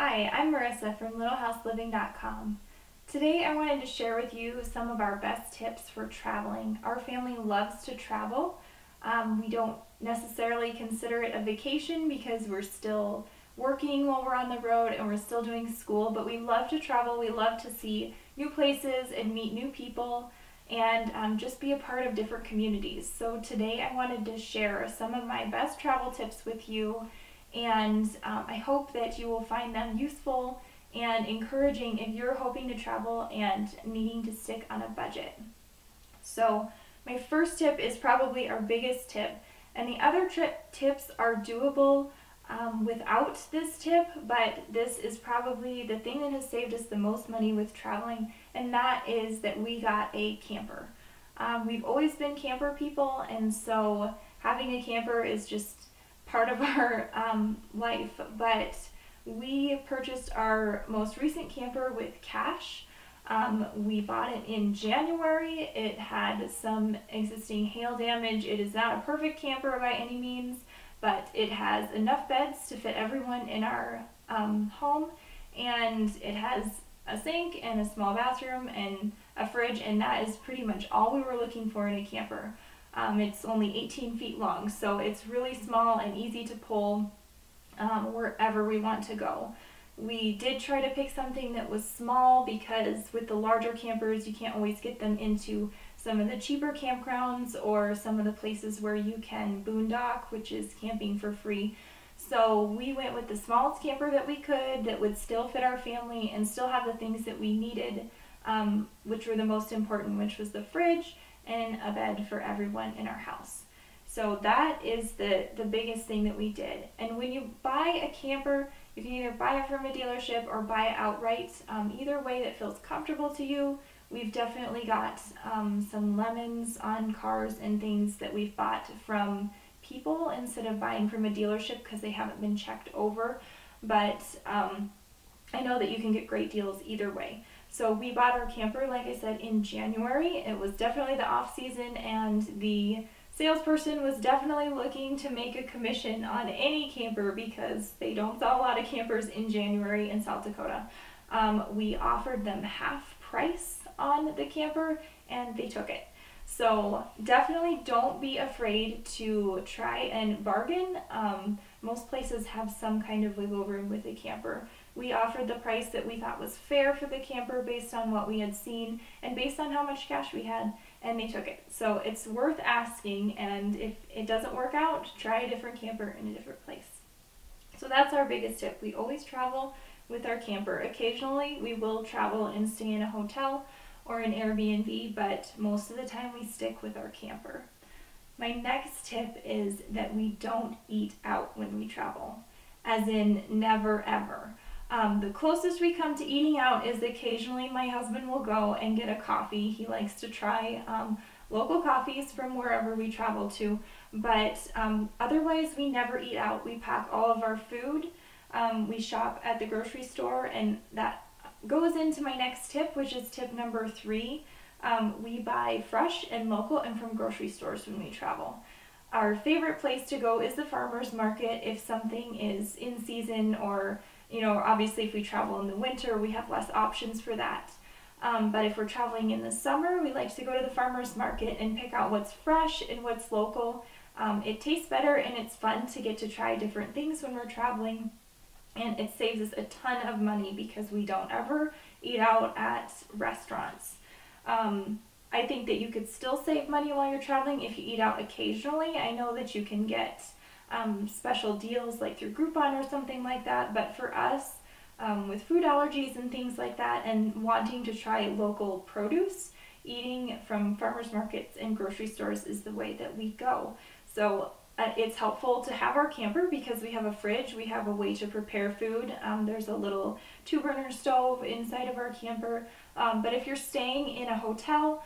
Hi, I'm Marissa from LittleHouseLiving.com. Today I wanted to share with you some of our best tips for traveling. Our family loves to travel. We don't necessarily consider it a vacation because we're still working while we're on the road and we're still doing school, but we love to travel. We love to see new places and meet new people and just be a part of different communities. So today I wanted to share some of my best travel tips with you, and I hope that you will find them useful and encouraging if you're hoping to travel and needing to stick on a budget. So my first tip is probably our biggest tip, and the other tips are doable without this tip, but this is probably the thing that has saved us the most money with traveling, and that is that we got a camper. We've always been camper people, and so having a camper is just part of our life, but we purchased our most recent camper with cash. We bought it in January. It had some existing hail damage. It is not a perfect camper by any means, but it has enough beds to fit everyone in our home, and it has a sink and a small bathroom and a fridge, and that is pretty much all we were looking for in a camper. It's only 18 feet long, so it's really small and easy to pull wherever we want to go. We did try to pick something that was small because with the larger campers you can't always get them into some of the cheaper campgrounds or some of the places where you can boondock, which is camping for free. So we went with the smallest camper that we could that would still fit our family and still have the things that we needed, which were the most important, which was the fridge and a bed for everyone in our house. So that is the biggest thing that we did. And when you buy a camper, you can either buy it from a dealership or buy it outright. Either way that feels comfortable to you. We've definitely got some lemons on cars and things that we've bought from people instead of buying from a dealership because they haven't been checked over. But I know that you can get great deals either way. So we bought our camper, like I said, in January. It was definitely the off season, and the salesperson was definitely looking to make a commission on any camper because they don't sell a lot of campers in January in South Dakota. We offered them half price on the camper and they took it. So definitely don't be afraid to try and bargain. Most places have some kind of wiggle room with a camper. We offered the price that we thought was fair for the camper based on what we had seen and based on how much cash we had, and they took it. So it's worth asking, and if it doesn't work out, try a different camper in a different place. So that's our biggest tip. We always travel with our camper. Occasionally we will travel and stay in a hotel or an Airbnb, but most of the time we stick with our camper. My next tip is that we don't eat out when we travel, as in never ever. The closest we come to eating out is occasionally my husband will go and get a coffee. He likes to try local coffees from wherever we travel to, but otherwise we never eat out. We pack all of our food. We shop at the grocery store, and that goes into my next tip, which is tip number 3. We buy fresh and local and from grocery stores when we travel. Our favorite place to go is the farmer's market if something is in season, or obviously if we travel in the winter we have less options for that. But if we're traveling in the summer, we like to go to the farmer's market and pick out what's fresh and what's local. It tastes better and it's fun to get to try different things when we're traveling. And it saves us a ton of money because we don't ever eat out at restaurants. I think that you could still save money while you're traveling if you eat out occasionally. I know that you can get special deals like through Groupon or something like that, but for us, with food allergies and things like that and wanting to try local produce, eating from farmers markets and grocery stores is the way that we go. So it's helpful to have our camper because we have a fridge, we have a way to prepare food. There's a little 2-burner stove inside of our camper. But if you're staying in a hotel,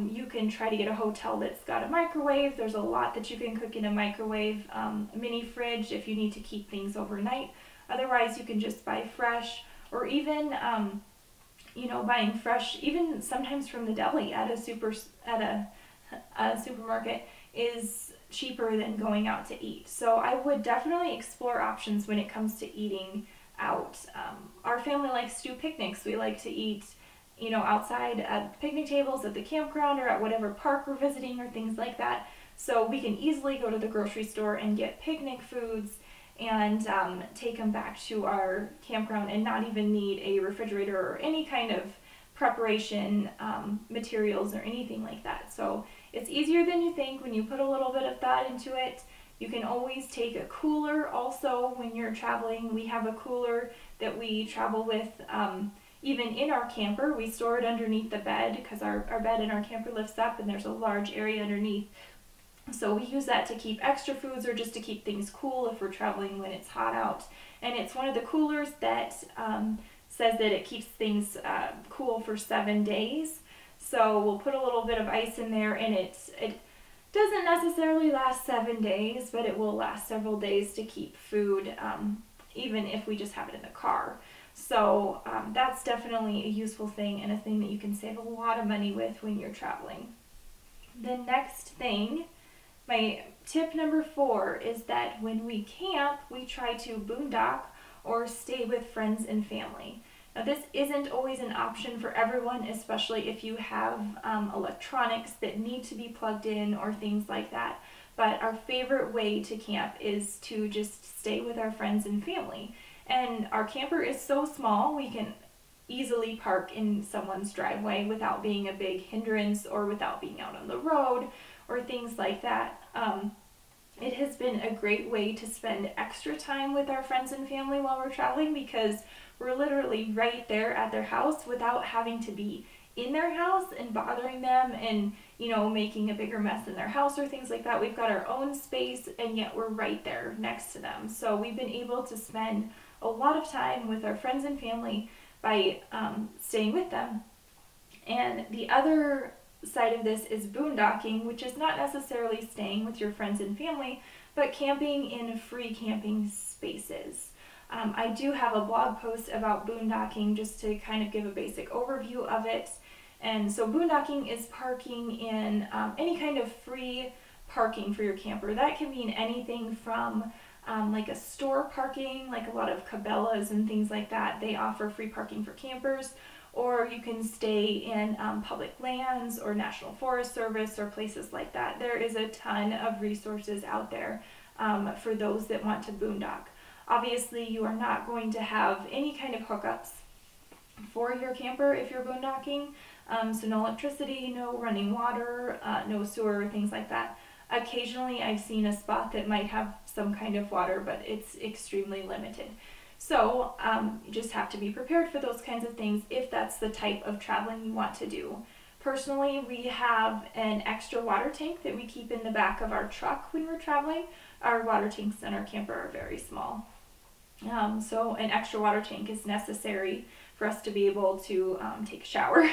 you can try to get a hotel that's got a microwave. There's a lot that you can cook in a microwave. A mini fridge if you need to keep things overnight. Otherwise, you can just buy fresh, or even buying fresh, even sometimes from the deli at a supermarket is cheaper than going out to eat. So I would definitely explore options when it comes to eating out. Our family likes to do picnics. We like to eat, you know, outside at picnic tables at the campground or at whatever park we're visiting or things like that. So we can easily go to the grocery store and get picnic foods and take them back to our campground and not even need a refrigerator or any kind of preparation materials or anything like that. So it's easier than you think when you put a little bit of thought into it. You can always take a cooler also when you're traveling. We have a cooler that we travel with even in our camper. We store it underneath the bed because our bed in our camper lifts up and there's a large area underneath. So we use that to keep extra foods or just to keep things cool if we're traveling when it's hot out. And it's one of the coolers that says that it keeps things cool for 7 days. So we'll put a little bit of ice in there, and it doesn't necessarily last 7 days, but it will last several days to keep food, even if we just have it in the car. So that's definitely a useful thing and a thing that you can save a lot of money with when you're traveling. The next thing, my tip number 4, is that when we camp, we try to boondock or stay with friends and family. Now this isn't always an option for everyone, especially if you have electronics that need to be plugged in or things like that. But our favorite way to camp is to just stay with our friends and family. And our camper is so small, we can easily park in someone's driveway without being a big hindrance or without being out on the road or things like that. It has been a great way to spend extra time with our friends and family while we're traveling because we're literally right there at their house without having to be in their house and bothering them and, you know, making a bigger mess in their house or things like that. We've got our own space and yet we're right there next to them. So we've been able to spend a lot of time with our friends and family by staying with them. And the other side of this is boondocking, which is not necessarily staying with your friends and family, but camping in free camping spaces. I do have a blog post about boondocking just to kind of give a basic overview of it. And so boondocking is parking in any kind of free parking for your camper. That can mean anything from like a store parking, like a lot of Cabela's and things like that. They offer free parking for campers. Or you can stay in public lands or National Forest Service or places like that. There is a ton of resources out there for those that want to boondock. Obviously, you are not going to have any kind of hookups for your camper if you're boondocking. So no electricity, no running water, no sewer, things like that. Occasionally, I've seen a spot that might have some kind of water, but it's extremely limited. So you just have to be prepared for those kinds of things if that's the type of traveling you want to do. Personally, we have an extra water tank that we keep in the back of our truck when we're traveling. Our water tanks in our camper are very small. So an extra water tank is necessary for us to be able to take a shower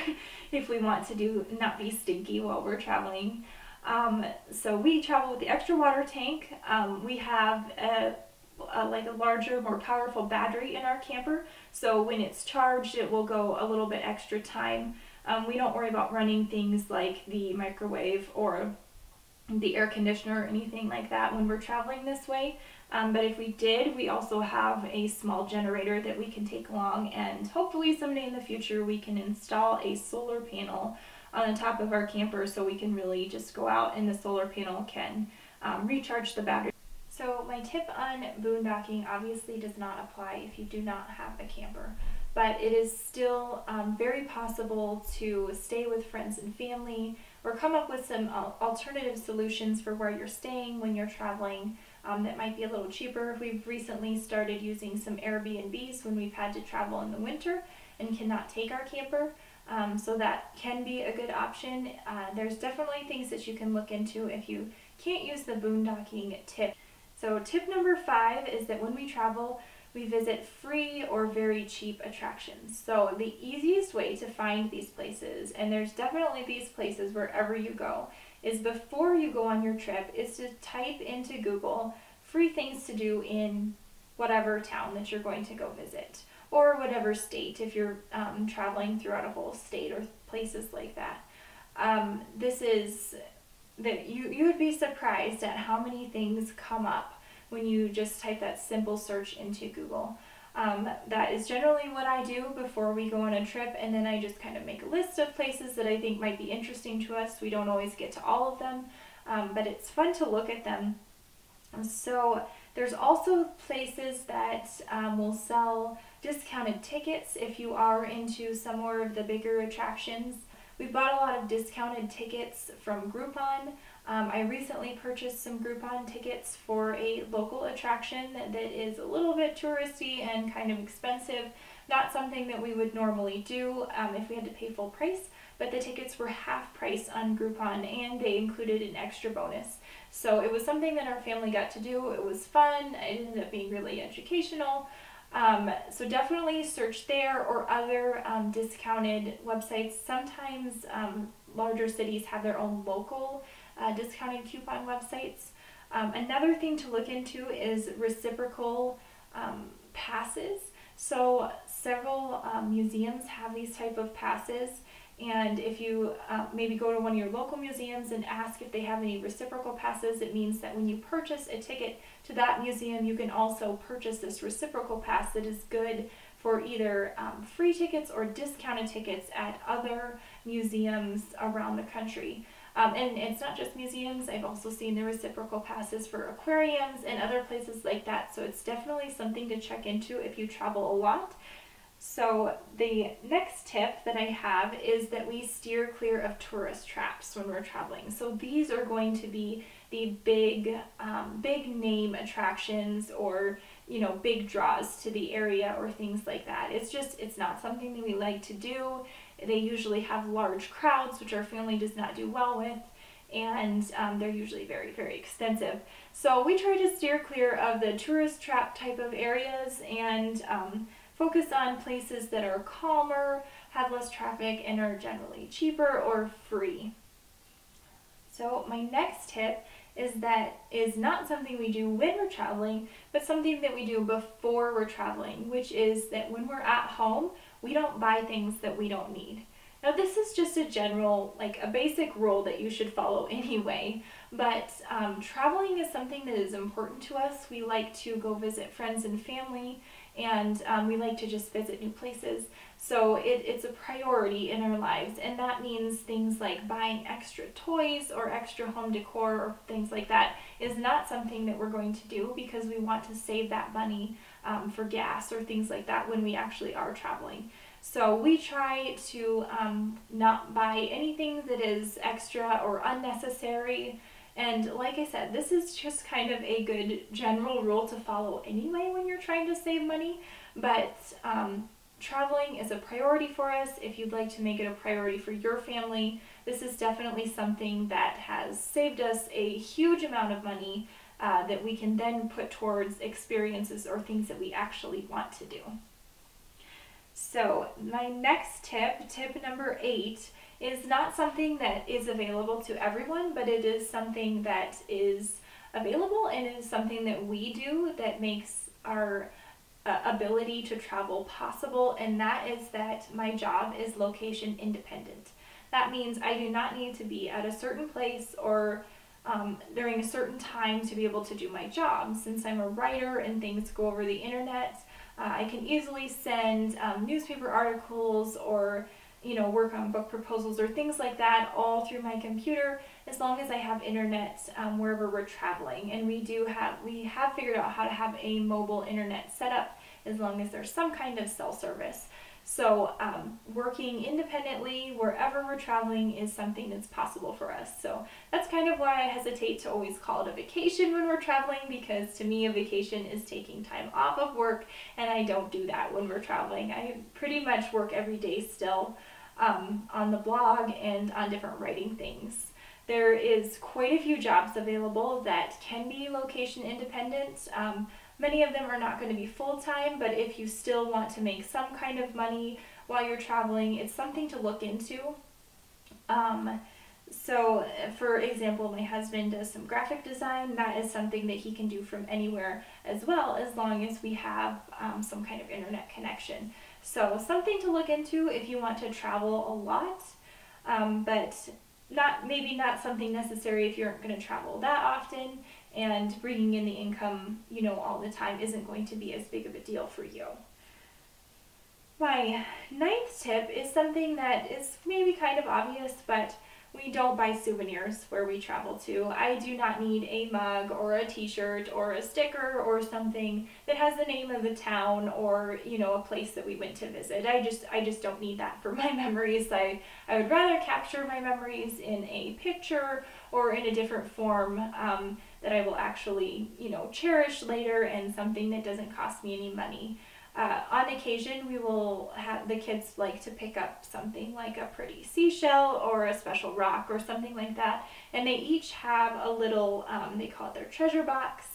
if we want to not be stinky while we're traveling. So we travel with the extra water tank. We have like a larger, more powerful battery in our camper, so when it's charged it will go a little bit extra time. We don't worry about running things like the microwave or the air conditioner or anything like that when we're traveling this way, but if we did, we also have a small generator that we can take along, and hopefully someday in the future we can install a solar panel on the top of our camper so we can really just go out and the solar panel can recharge the battery. So my tip on boondocking obviously does not apply if you do not have a camper, but it is still very possible to stay with friends and family or come up with some alternative solutions for where you're staying when you're traveling that might be a little cheaper. We've recently started using some Airbnbs when we've had to travel in the winter and cannot take our camper, so that can be a good option. There's definitely things that you can look into if you can't use the boondocking tip. So tip number 5 is that when we travel, we visit free or very cheap attractions. So the easiest way to find these places, and there's definitely these places wherever you go, is before you go on your trip, is to type into Google free things to do in whatever town that you're going to go visit, or whatever state if you're traveling throughout a whole state or places like that. That you would be surprised at how many things come up when you just type that simple search into Google. That is generally what I do before we go on a trip, and then I just kind of make a list of places that I think might be interesting to us. We don't always get to all of them, but it's fun to look at them. So there's also places that will sell discounted tickets if you are into some more of the bigger attractions. We bought a lot of discounted tickets from Groupon. I recently purchased some Groupon tickets for a local attraction that is a little bit touristy and kind of expensive. Not something that we would normally do if we had to pay full price, but the tickets were half price on Groupon and they included an extra bonus. So it was something that our family got to do. It was fun. It ended up being really educational. So definitely search there or other discounted websites. Sometimes larger cities have their own local discounted coupon websites. Another thing to look into is reciprocal passes. So several museums have these type of passes, and if you maybe go to one of your local museums and ask if they have any reciprocal passes, it means that when you purchase a ticket to that museum, you can also purchase this reciprocal pass that is good for either free tickets or discounted tickets at other museums around the country. And it's not just museums. I've also seen the reciprocal passes for aquariums and other places like that. So it's definitely something to check into if you travel a lot. So the next tip that I have is that we steer clear of tourist traps when we're traveling. So these are going to be the big name attractions or, you know, big draws to the area or things like that. It's not something that we like to do. They usually have large crowds, which our family does not do well with, and they're usually very, very expensive. So we try to steer clear of the tourist trap type of areas and focus on places that are calmer, have less traffic, and are generally cheaper or free. So my next tip is not something we do when we're traveling, but something that we do before we're traveling, which is that when we're at home, we don't buy things that we don't need. Now this is just a general, like a basic rule that you should follow anyway, but traveling is something that is important to us. We like to go visit friends and family, and we like to just visit new places. So it's a priority in our lives, and that means things like buying extra toys or extra home decor or things like that is not something that we're going to do because we want to save that money for gas or things like that when we actually are traveling. So we try to not buy anything that is extra or unnecessary. And like I said, this is just kind of a good general rule to follow anyway when you're trying to save money. But traveling is a priority for us. If you'd like to make it a priority for your family, this is definitely something that has saved us a huge amount of money that we can then put towards experiences or things that we actually want to do. So my next tip number 8, is not something that is available to everyone, but it is something that is available and it is something that we do that makes our ability to travel possible, and that is that my job is location independent. That means I do not need to be at a certain place or during a certain time to be able to do my job. Since I'm a writer and things go over the internet, I can easily send newspaper articles or work on book proposals or things like that all through my computer as long as I have internet wherever we're traveling. And we have figured out how to have a mobile internet setup as long as there's some kind of cell service. So working independently wherever we're traveling is something that's possible for us. So that's kind of why I hesitate to always call it a vacation when we're traveling, because to me a vacation is taking time off of work, and I don't do that when we're traveling. I pretty much work every day still on the blog and on different writing things. There is quite a few jobs available that can be location independent. Many of them are not going to be full-time, but if you still want to make some kind of money while you're traveling, it's something to look into. So, for example, my husband does some graphic design. That is something that he can do from anywhere as well, as long as we have some kind of internet connection. So, something to look into if you want to travel a lot, but maybe not something necessary if you aren't going to travel that often. and bringing in the income, you know, all the time isn't going to be as big of a deal for you. My ninth tip is something that is maybe kind of obvious, but we don't buy souvenirs where we travel to. I do not need a mug or a t-shirt or a sticker or something that has the name of the town or, you know, a place that we went to visit. I just don't need that for my memories. I would rather capture my memories in a picture or in a different form that I will actually, you know, cherish later, and something that doesn't cost me any money. On occasion, we will have the kids like to pick up something like a pretty seashell or a special rock or something like that, and they each have a little, they call it their treasure box,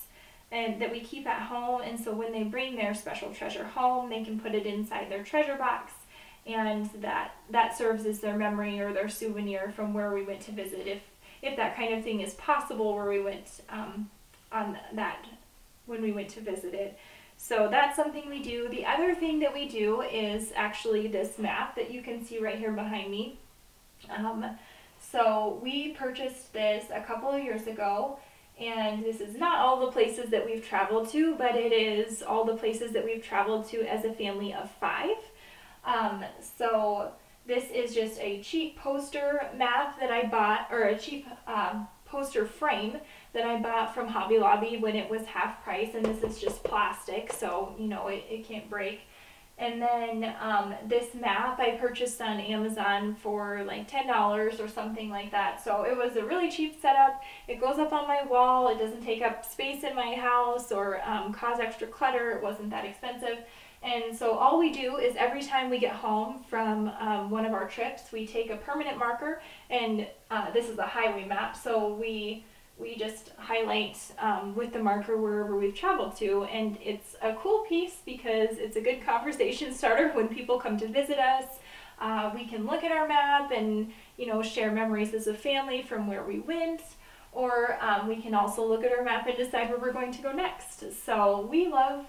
and that we keep at home. And so when they bring their special treasure home, they can put it inside their treasure box, and that serves as their memory or their souvenir from where we went to visit, if that kind of thing is possible where we went when we went to visit it. So that's something we do. The other thing that we do is actually this map that you can see right here behind me. So we purchased this a couple of years ago, and this is not all the places that we've traveled to, but it is all the places that we've traveled to as a family of 5. So this is just a cheap poster map that I bought, or a cheap poster frame that I bought from Hobby Lobby when it was half price, and this is just plastic, so you know it can't break. And then this map I purchased on Amazon for like $10 or something like that. So it was a really cheap setup. It goes up on my wall. It doesn't take up space in my house or cause extra clutter. It wasn't that expensive. And so all we do is every time we get home from one of our trips, we take a permanent marker, and this is a highway map, so we just highlight with the marker wherever we've traveled to. And it's a cool piece because it's a good conversation starter when people come to visit us. We can look at our map and, you know, share memories as a family from where we went. Or we can also look at our map and decide where we're going to go next. So we love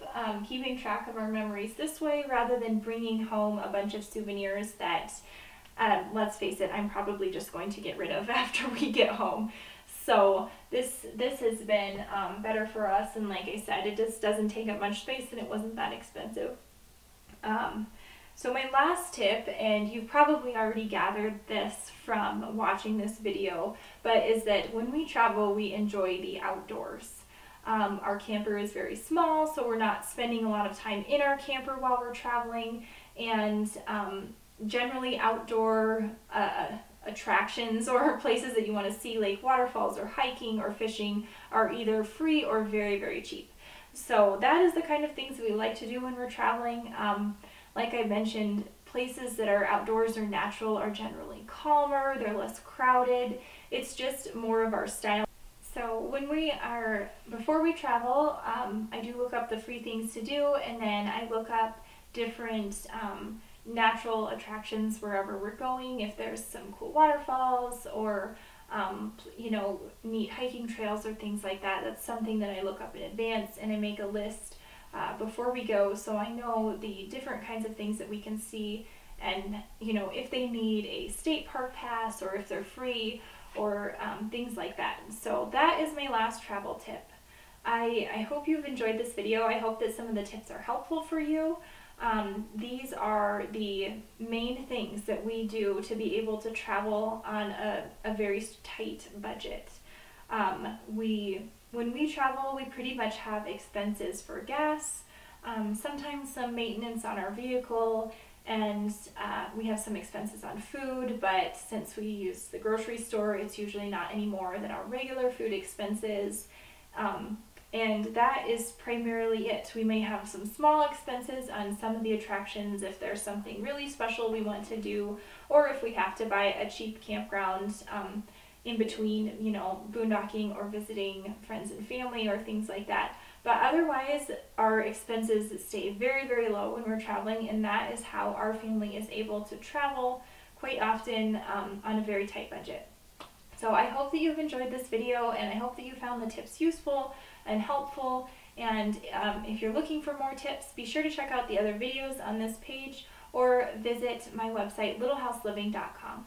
keeping track of our memories this way, rather than bringing home a bunch of souvenirs that, let's face it, I'm probably just going to get rid of after we get home. So this has been better for us, and like I said, it just doesn't take up much space and it wasn't that expensive. So my last tip, and you've probably already gathered this from watching this video, but is that when we travel, we enjoy the outdoors. Our camper is very small, so we're not spending a lot of time in our camper while we're traveling, and generally outdoor attractions or places that you want to see, like waterfalls or hiking or fishing, are either free or very, very cheap. So that is the kind of things we like to do when we're traveling. Like I mentioned, places that are outdoors or natural are generally calmer, they're less crowded. It's just more of our style. So before we travel, I do look up the free things to do, and then I look up different natural attractions wherever we're going. If there's some cool waterfalls or you know, neat hiking trails or things like that, that's something that I look up in advance, and I make a list before we go, so I know the different kinds of things that we can see, and you know, if they need a state park pass or if they're free, or things like that. So that is my last travel tip. I hope you've enjoyed this video. I hope that some of the tips are helpful for you. These are the main things that we do to be able to travel on a very tight budget. When we travel, we pretty much have expenses for gas, sometimes some maintenance on our vehicle, and we have some expenses on food, but since we use the grocery store, it's usually not any more than our regular food expenses. And that is primarily it. We may have some small expenses on some of the attractions if there's something really special we want to do, or if we have to buy a cheap campground in between, you know, boondocking or visiting friends and family or things like that. But otherwise, our expenses stay very, very low when we're traveling, and that is how our family is able to travel quite often on a very tight budget. So I hope that you've enjoyed this video, and I hope that you found the tips useful and helpful. And if you're looking for more tips, be sure to check out the other videos on this page or visit my website, littleHouseLiving.com.